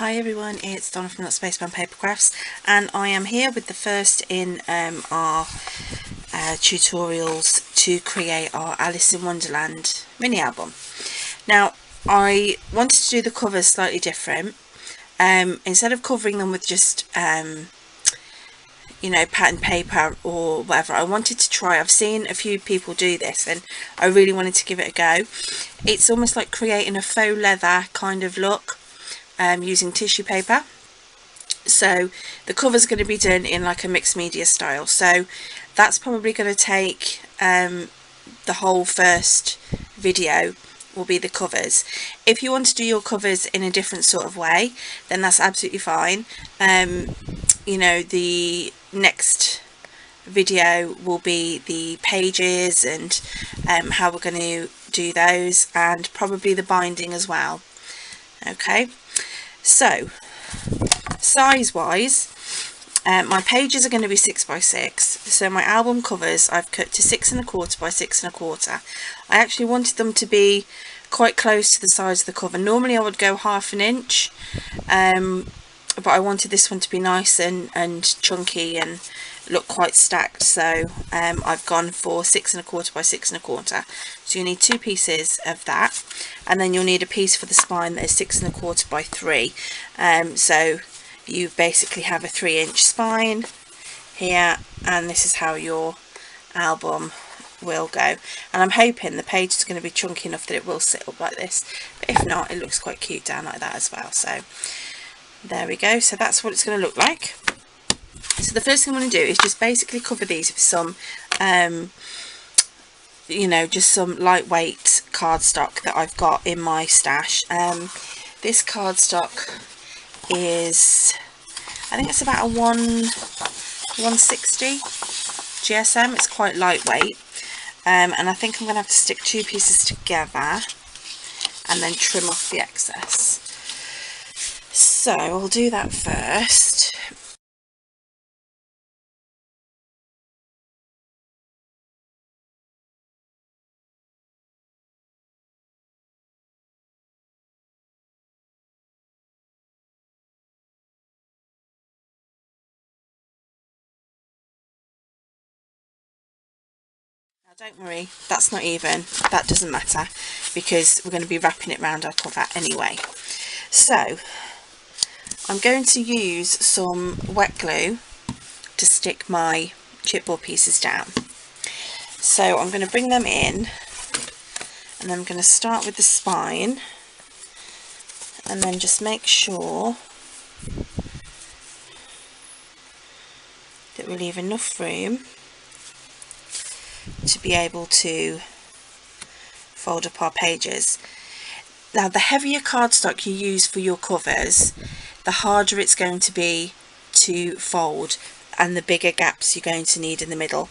Hi everyone, it's Donna from Not Spacebound Paper Crafts, and I am here with the first in our tutorials to create our Alice in Wonderland mini album. Now I wanted to do the covers slightly different. Instead of covering them with just you know, pattern paper or whatever, I wanted to try, I've seen a few people do this and I really wanted to give it a go. It's almost like creating a faux leather kind of look using tissue paper. So the cover's going to be done in like a mixed media style, so that's probably going to take the whole first video will be the covers. If you want to do your covers in a different sort of way, then that's absolutely fine. You know, the next video will be the pages and how we're going to do those, and probably the binding as well. Okay, so size wise, my pages are going to be 6 by 6, so my album covers I've cut to 6 1/4 by 6 1/4. I actually wanted them to be quite close to the size of the cover. Normally I would go 1/2 inch, but I wanted this one to be nice and chunky and look quite stacked, so I've gone for 6 1/4 by 6 1/4. So you need 2 pieces of that, and then you'll need a piece for the spine that is 6 1/4 by 3. So you basically have a 3-inch spine here, and this is how your album will go. And I'm hoping the page is going to be chunky enough that it will sit up like this, but if not, it looks quite cute down like that as well. So there we go. So that's what it's going to look like. So the first thing I'm going to do is just basically cover these with some you know, just some lightweight cardstock that I've got in my stash. This cardstock is, I think it's about a 160 GSM. It's quite lightweight, and I think I'm going to have to stick 2 pieces together and then trim off the excess. So I'll do that first. Don't worry, that's not even, that doesn't matter, because we're going to be wrapping it around our cover anyway. So I'm going to use some wet glue to stick my chipboard pieces down. So I'm going to bring them in, and I'm going to start with the spine, and then just make sure that we leave enough room to be able to fold up our pages. Now, the heavier cardstock you use for your covers, the harder it's going to be to fold, and the bigger gaps you're going to need in the middle,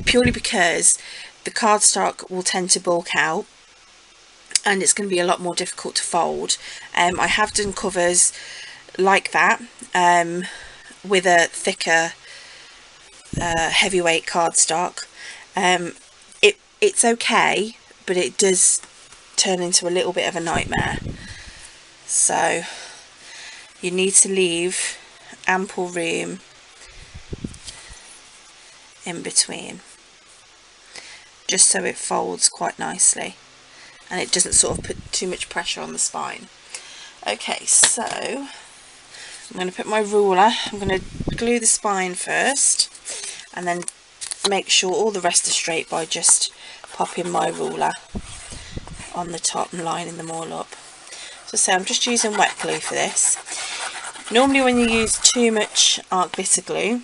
purely because the cardstock will tend to bulk out and it's going to be a lot more difficult to fold. I have done covers like that with a thicker heavyweight cardstock. It's okay, but it does turn into a little bit of a nightmare. So you need to leave ample room in between, just so it folds quite nicely and it doesn't sort of put too much pressure on the spine. Okay, so I'm going to put my ruler, I'm going to glue the spine first and then make sure all the rest are straight by just popping my ruler on the top and lining them all up. So say I'm just using wet glue for this. Normally when you use too much art glitter glue,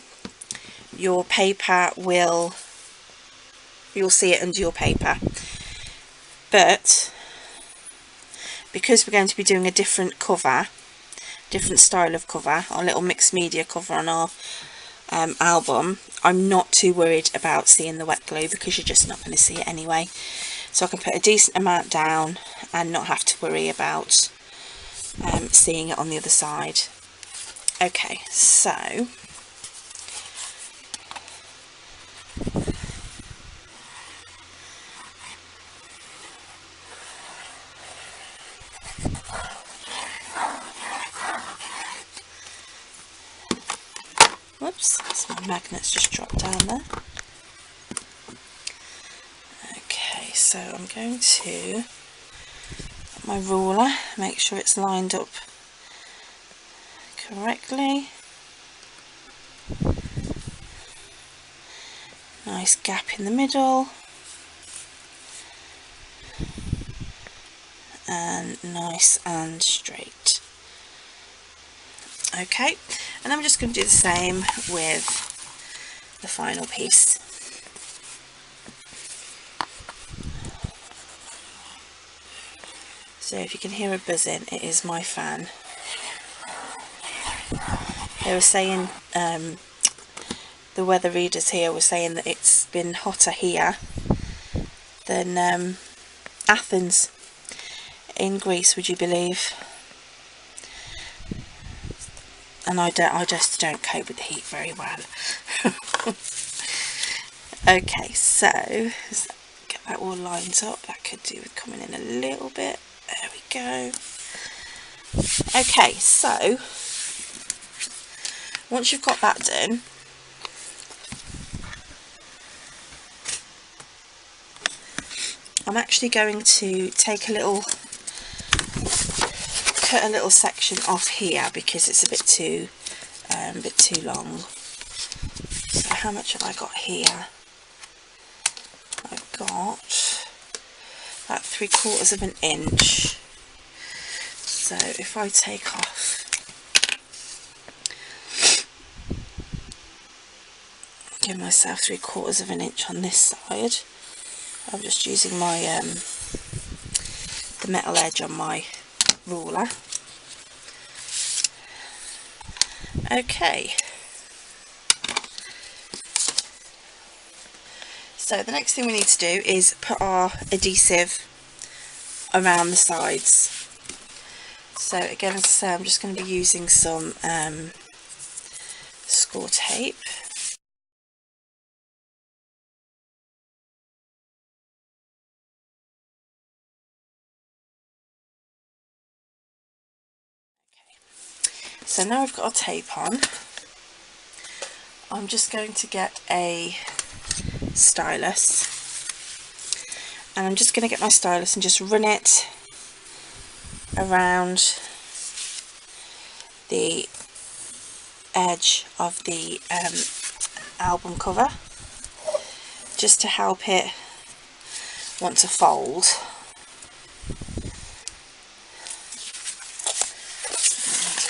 your paper will, you'll see it under your paper, but because we're going to be doing a different cover, different style of cover, our little mixed media cover on our album, I'm not too worried about seeing the wet glue, because you're just not going to see it anyway. So I can put a decent amount down and not have to worry about seeing it on the other side. Okay, so My magnets just dropped down there. Okay, so I'm going to put my ruler, make sure it's lined up correctly. Nice gap in the middle. And nice and straight. Okay, and I'm just going to do the same with the final piece. So if you can hear a buzzing, it is my fan. They were saying, the weather readers here were saying that it's been hotter here than Athens in Greece, would you believe? And I just don't cope with the heat very well. Okay, so let's get that all lined up. That could do with coming in a little bit. There we go. Okay, so once you've got that done, I'm actually going to take cut a little section off here because it's a bit too long. So how much have I got here? I've got about 3/4 of an inch. So if I take off, give myself 3/4 of an inch on this side. I'm just using my the metal edge on my ruler. Okay, so the next thing we need to do is put our adhesive around the sides. So again, as I say, I'm just going to be using some score tape. So now we've got our tape on, I'm just going to get a stylus, and I'm just going to get my stylus and just run it around the edge of the album cover, just to help it want to fold.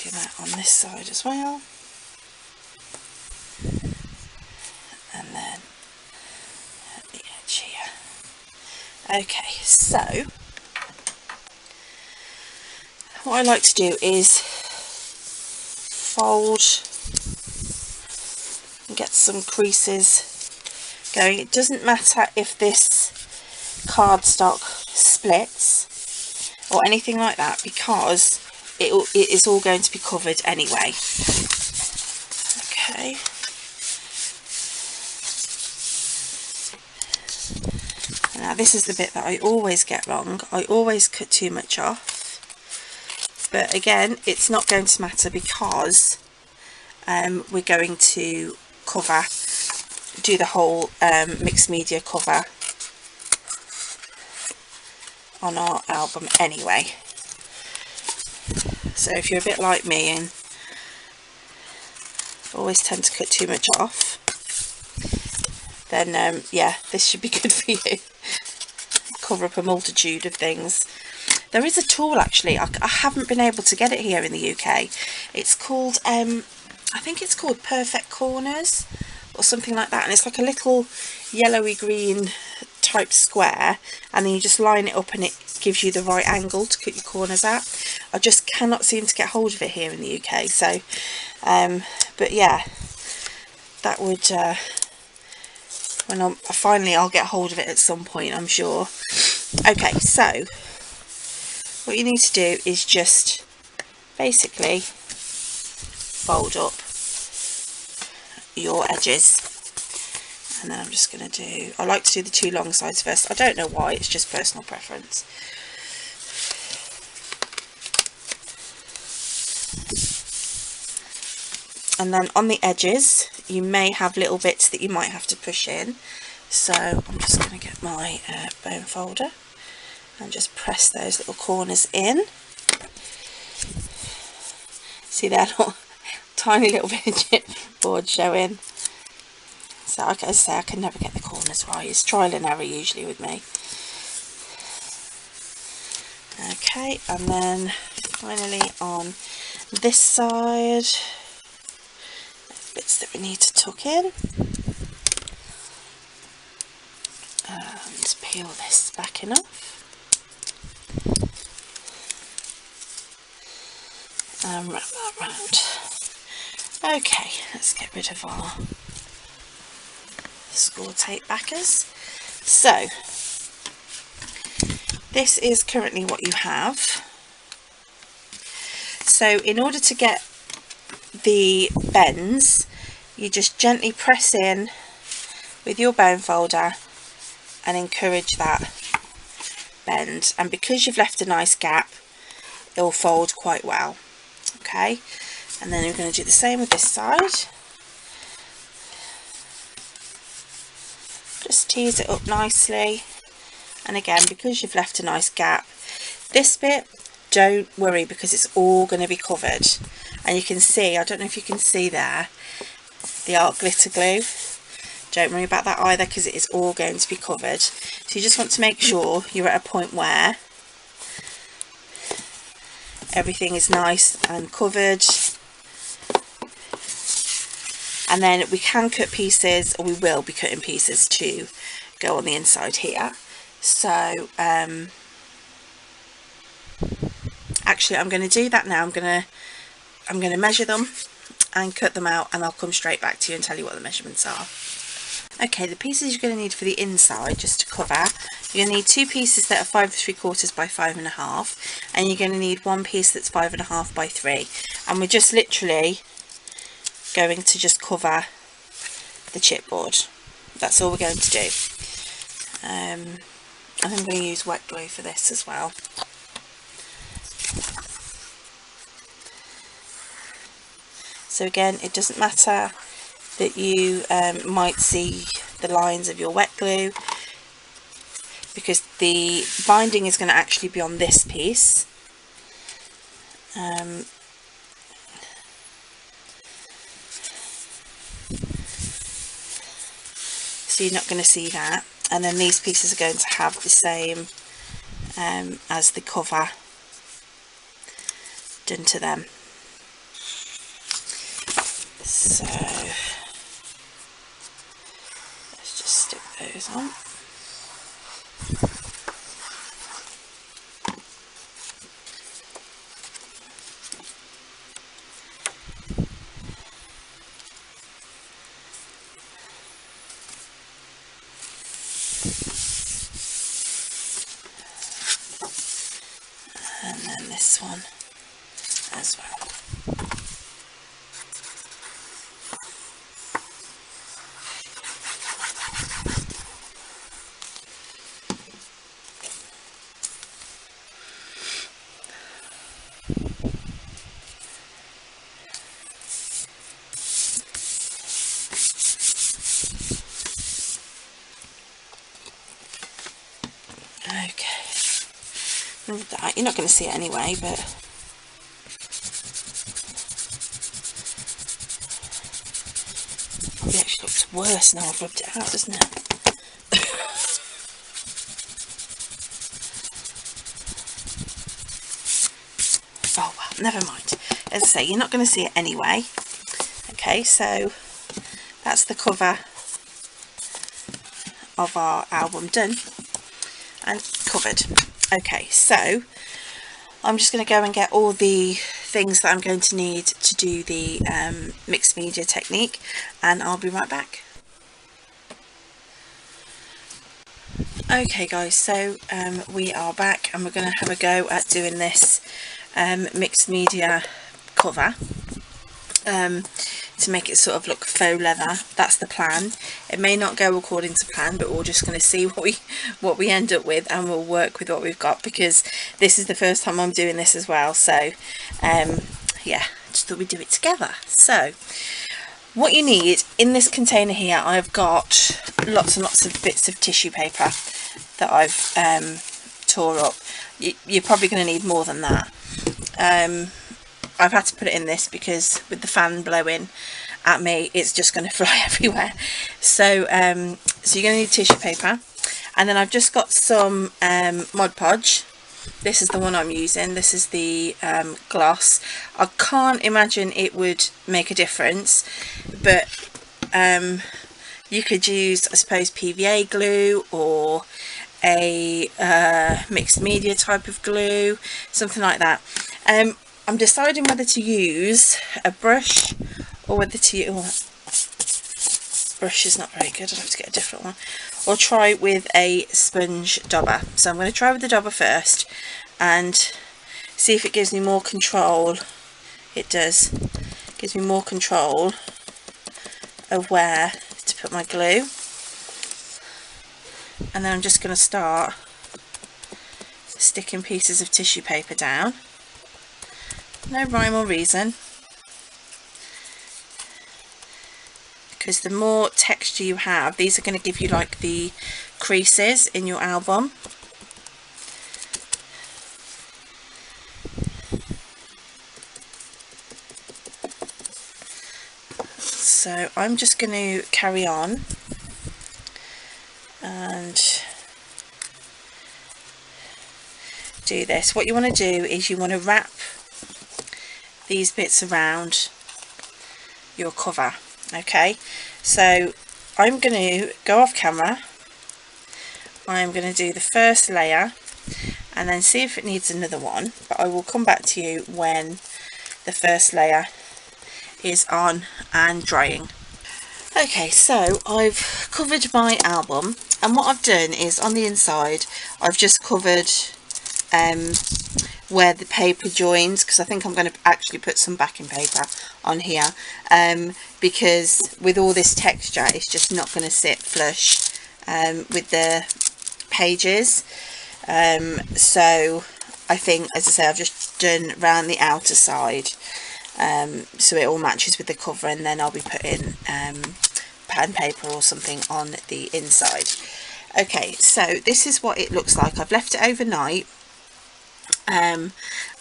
Do that on this side as well, and then at the edge here. Okay, so what I like to do is fold and get some creases going. It doesn't matter if this cardstock splits or anything like that, because it is all going to be covered anyway. Okay. Now this is the bit that I always get wrong. I always cut too much off. But again, it's not going to matter because we're going to do the whole mixed media cover on our album anyway. So if you're a bit like me and always tend to cut too much off, then yeah, this should be good for you. Cover up a multitude of things. There is a tool actually, I haven't been able to get it here in the UK. It's called, I think it's called Perfect Corners or something like that, and it's like a little yellowy green type square, and then you just line it up and it gives you the right angle to cut your corners at. I just cannot seem to get hold of it here in the UK, so but yeah, that would when finally I'll get hold of it at some point, I'm sure. Okay, so what you need to do is just basically fold up your edges, and then I'm just going to do, I like to do the two long sides first. I don't know why, it's just personal preference. And then on the edges you may have little bits that you might have to push in. So I'm just going to get my bone folder and just press those little corners in. See there, tiny little bit of chipboard showing. So like I say, I can never get the corners right. It's trial and error usually with me. Okay, and then finally on this side, bits that we need to tuck in. And peel this back enough. And wrap that round. Okay, let's get rid of our score tape backers. So this is currently what you have. So in order to get the bends, you just gently press in with your bone folder and encourage that bend, and because you've left a nice gap, it will fold quite well. Okay, and then we're going to do the same with this side. Just tease it up nicely, and again, because you've left a nice gap, this bit, don't worry, because it's all going to be covered. And you can see, I don't know if you can see there, the art glitter glue. Don't worry about that either, because it is all going to be covered. So you just want to make sure you're at a point where everything is nice and covered. And then we can cut pieces, or we will be cutting pieces to go on the inside here. So actually I'm going to do that now. I'm going to measure them and cut them out, and I'll come straight back to you and tell you what the measurements are. Okay, the pieces you're going to need for the inside, just to cover, you're going to need 2 pieces that are 5 3/4 by 5.5, and you're going to need 1 piece that's 5.5 by 3, and we're just literally going to just cover the chipboard. That's all we're going to do. And I'm going to use wet glue for this as well. So again, it doesn't matter that you might see the lines of your wet glue, because the binding is going to actually be on this piece. So you're not going to see that, and then these pieces are going to have the same as the cover done to them. So let's just stick those on. And then this one as well. Okay, you're not going to see it anyway, but it actually looks worse now I've rubbed it out, doesn't it? Oh well, never mind. As I say, you're not going to see it anyway. Okay, so that's the cover of our album done and covered. Okay, so I'm just going to go and get all the things that I'm going to need to do the mixed media technique, and I'll be right back. Okay guys, so we are back, and we're going to have a go at doing this mixed media cover to make it sort of look faux leather. That's the plan. It may not go according to plan, but we're just going to see what we end up with, and we'll work with what we've got, because this is the first time I'm doing this as well. So yeah, just thought we'd do it together. So What you need in this container here, I've got lots and lots of bits of tissue paper that I've tore up. You're probably going to need more than that. I've had to put it in this because with the fan blowing at me, it's just going to fly everywhere. So so you're going to need tissue paper, and then I've just got some Mod Podge. This is the one I'm using. This is the gloss. I can't imagine it would make a difference, but you could use, I suppose, PVA glue or a mixed media type of glue, something like that. I'm deciding whether to use a brush or whether to use... brush is not very good, I'll have to get a different one, or try with a sponge dauber. So I'm going to try with the dauber first and see if it gives me more control. It does. It gives me more control of where to put my glue. And then I'm just going to start sticking pieces of tissue paper down. No rhyme or reason, because the more texture you have, these are going to give you like the creases in your album. So I'm just going to carry on and do this. What you want to do is you want to wrap these bits around your cover. Okay, so I'm going to go off camera. I'm going to do the first layer and then see if it needs another one, but I will come back to you when the first layer is on and drying. Okay, so I've covered my album, and what I've done is on the inside I've just covered where the paper joins, because I think I'm going to actually put some backing paper on here, because with all this texture it's just not going to sit flush with the pages. So I think, as I say, I've just done around the outer side so it all matches with the cover, and then I'll be putting pen paper or something on the inside. Okay, so this is what it looks like. I've left it overnight, and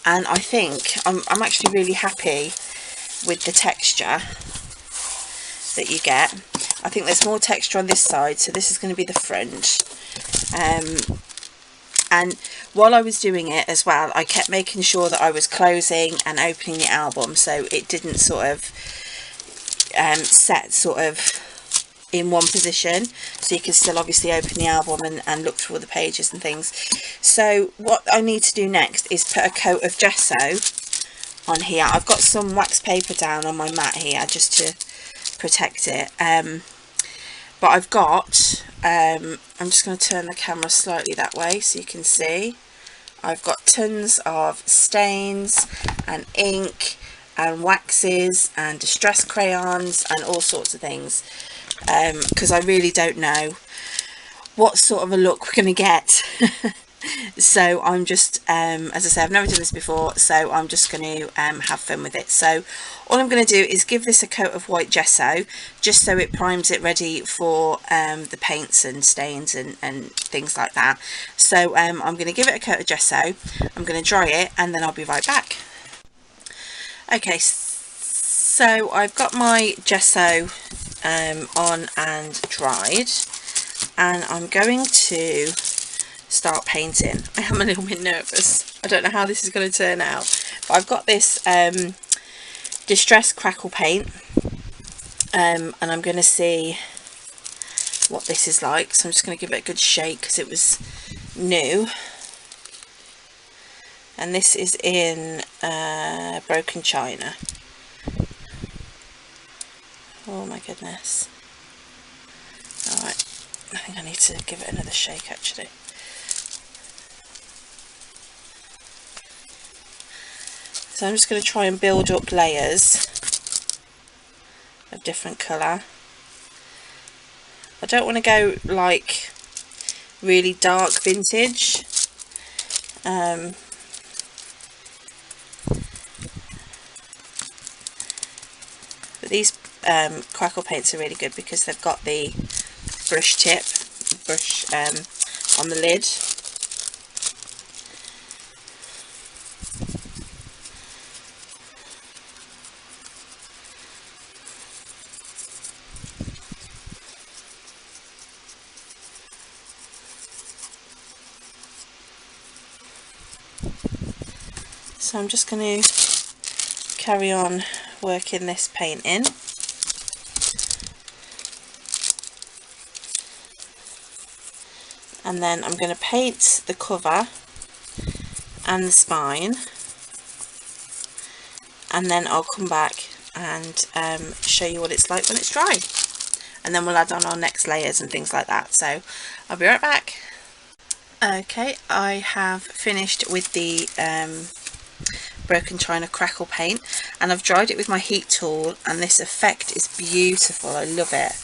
I think I'm actually really happy with the texture that you get. I think there's more texture on this side, so this is going to be the front. And while I was doing it as well, I kept making sure that I was closing and opening the album so it didn't sort of set sort of in one position, so you can still obviously open the album and look through all the pages and things. So what I need to do next is put a coat of gesso on here. I've got some wax paper down on my mat here just to protect it, but I've got I'm just going to turn the camera slightly that way so you can see. I've got tons of stains and ink and waxes and distress crayons and all sorts of things, because I really don't know what sort of a look we're going to get. So I'm just as I say, I've never done this before, so I'm just going to have fun with it. So all I'm going to do is give this a coat of white gesso just so it primes it ready for the paints and stains and things like that. So I'm going to give it a coat of gesso, I'm going to dry it, and then I'll be right back. Okay, so I've got my gesso on and dried, and I'm going to start painting. I am a little bit nervous. I don't know how this is going to turn out, but I've got this distress crackle paint, and I'm going to see what this is like. So I'm just going to give it a good shake because it was new, and this is in broken china. Oh my goodness. Alright, I think I need to give it another shake actually. So I'm just going to try and build up layers of different colour. I don't want to go like really dark vintage. But these crackle paints are really good because they've got the brush tip, on the lid. So I'm just going to carry on working this paint in. And then I'm going to paint the cover and the spine, and then I'll come back and show you what it's like when it's dry, and then we'll add on our next layers and things like that. So I'll be right back. Okay, I have finished with the broken china crackle paint, and I've dried it with my heat tool, and this effect is beautiful. I love it.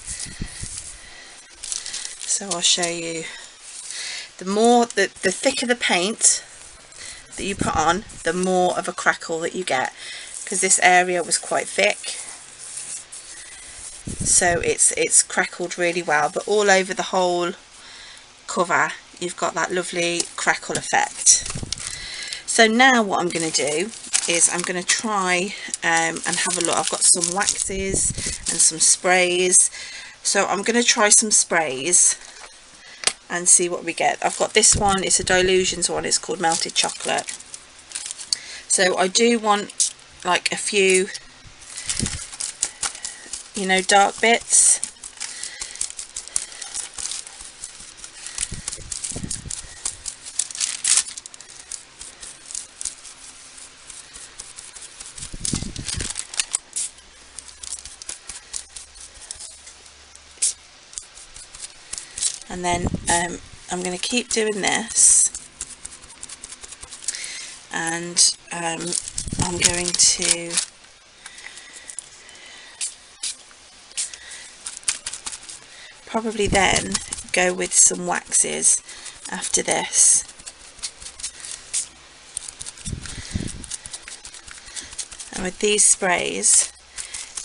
So I'll show you. The thicker the paint that you put on, the more of a crackle that you get, because this area was quite thick, so it's crackled really well. But all over the whole cover you've got that lovely crackle effect. So now what I'm going to do is I'm going to try and have a look. I've got some waxes and some sprays, so I'm going to try some sprays and see what we get. I've got this one, it's a Dilutions one, it's called Melted Chocolate. So I do want like a few, you know, dark bits. And then I'm going to keep doing this, and I'm going to probably then go with some waxes after this. And with these sprays,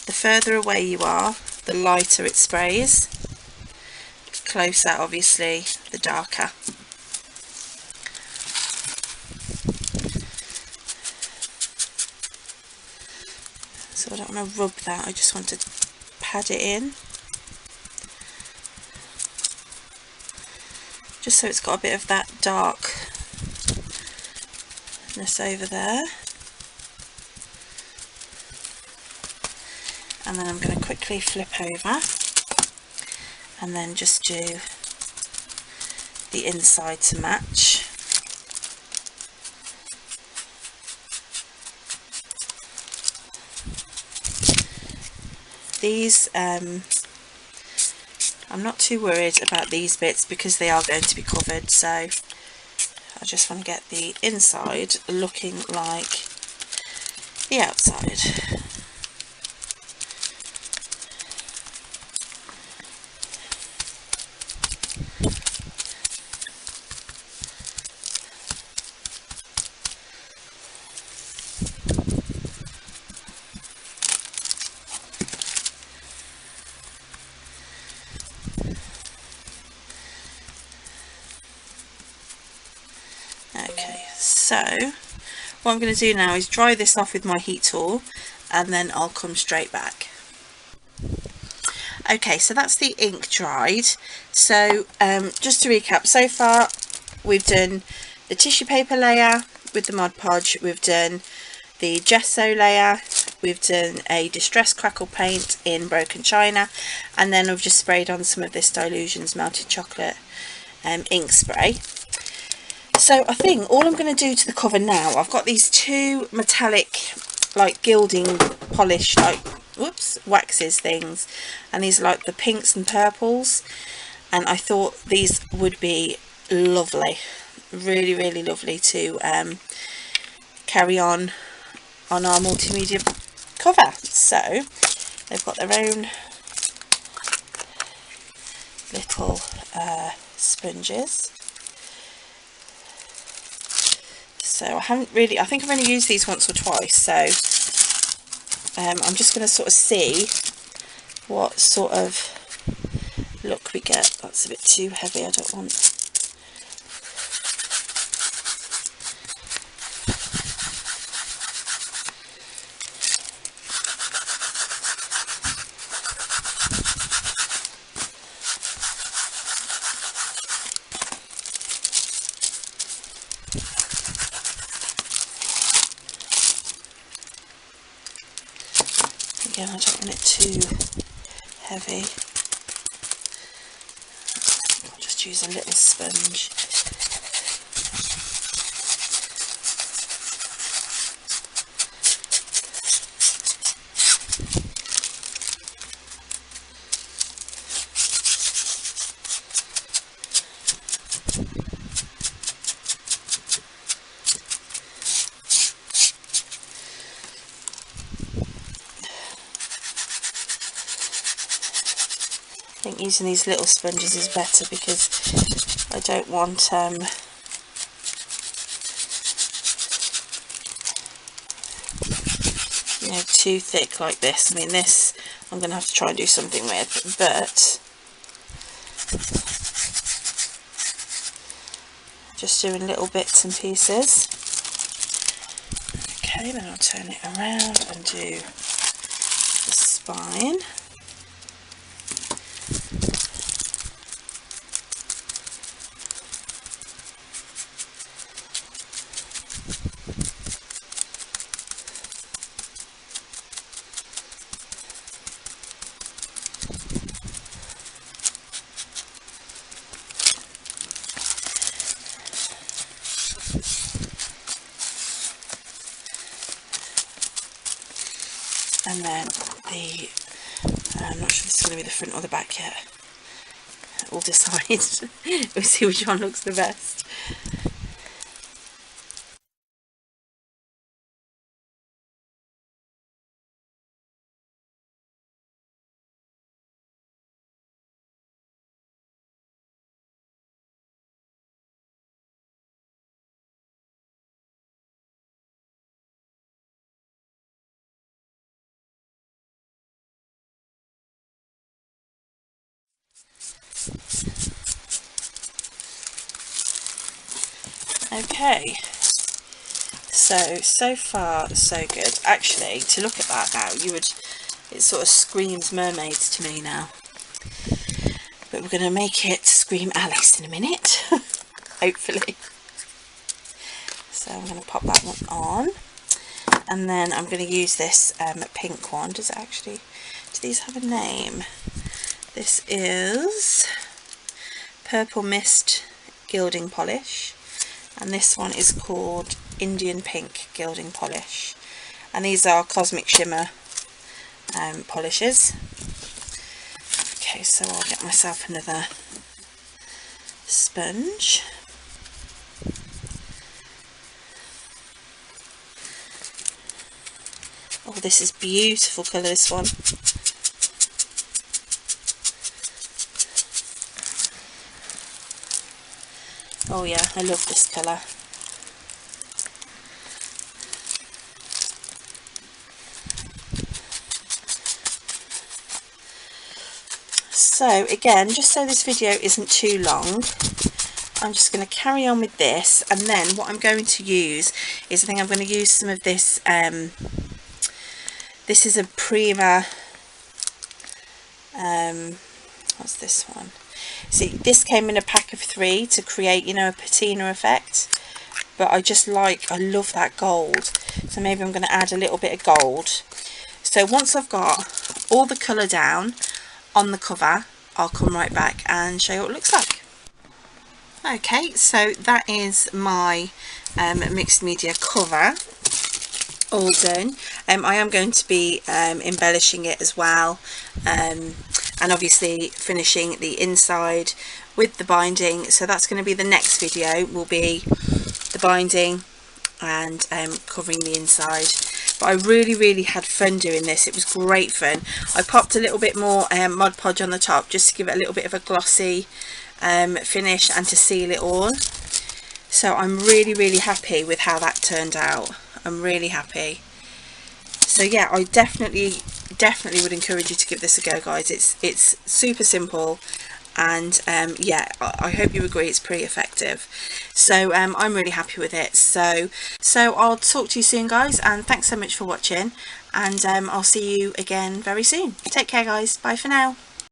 the further away you are, the lighter it sprays. Closer, obviously, the darker. So I don't want to rub that, I just want to pad it in, just so it's got a bit of that darkness over there. And then I'm going to quickly flip over and then just do the inside to match. These, I'm not too worried about these bits because they are going to be covered, so I just want to get the inside looking like the outside. Okay, so what I'm going to do now is dry this off with my heat tool, and then I'll come straight back. Okay, so that's the ink dried. So just to recap, so far we've done the tissue paper layer with the Mod Podge, we've done the gesso layer, we've done a distress crackle paint in broken china, and then I've just sprayed on some of this Dilutions Melted Chocolate ink spray. So I think all I'm going to do to the cover now, I've got these two metallic, like gilding polish, like, whoops, waxes things, and these are like the pinks and purples, and I thought these would be lovely, really, really lovely to carry on our multimedia cover. So they've got their own little sponges. So I think I've only used these once or twice, so I'm just going to sort of see what sort of look we get. That's a bit too heavy, I don't want. Again, I don't want it too heavy. I'll just use a little sponge. I think using these little sponges is better because I don't want you know, too thick like this. I mean, this I'm going to have to try and do something with, but just doing little bits and pieces. Okay, then I'll turn it around and do the spine. And then I'm not sure if this is going to be the front or the back yet. We'll decide. We'll see which one looks the best. Okay, so far so good. Actually, to look at that now, it sort of screams mermaids to me now. But we're going to make it scream Alice in a minute, hopefully. So I'm going to pop that one on, and then I'm going to use this pink one. Do these have a name? This is Purple Mist Gilding Polish. And this one is called Indian Pink Gilding Polish, and these are Cosmic Shimmer polishes. Okay, so I'll get myself another sponge. Oh, this is beautiful colour, this one. Oh yeah, I love this colour. So again, just so this video isn't too long, I'm just going to carry on with this, and then what I'm going to use is, I think I'm going to use some of this, this is a Prima, what's this one? See, this came in a pack of 3 to create, you know, a patina effect, but I love that gold, so maybe I'm going to add a little bit of gold. So once I've got all the colour down on the cover, I'll come right back and show you what it looks like. Okay, so that is my mixed media cover all done. I am going to be embellishing it as well, and obviously finishing the inside with the binding, so that's going to be the next video, will be the binding and covering the inside. But I really had fun doing this. It was great fun. I popped a little bit more Mod Podge on the top just to give it a little bit of a glossy finish and to seal it all. So I'm really happy with how that turned out. I'm really happy. So yeah, I definitely definitely would encourage you to give this a go, guys. It's super simple, and yeah, I hope you agree it's pretty effective. So I'm really happy with it. So I'll talk to you soon, guys, and thanks so much for watching, and I'll see you again very soon. Take care, guys. Bye for now.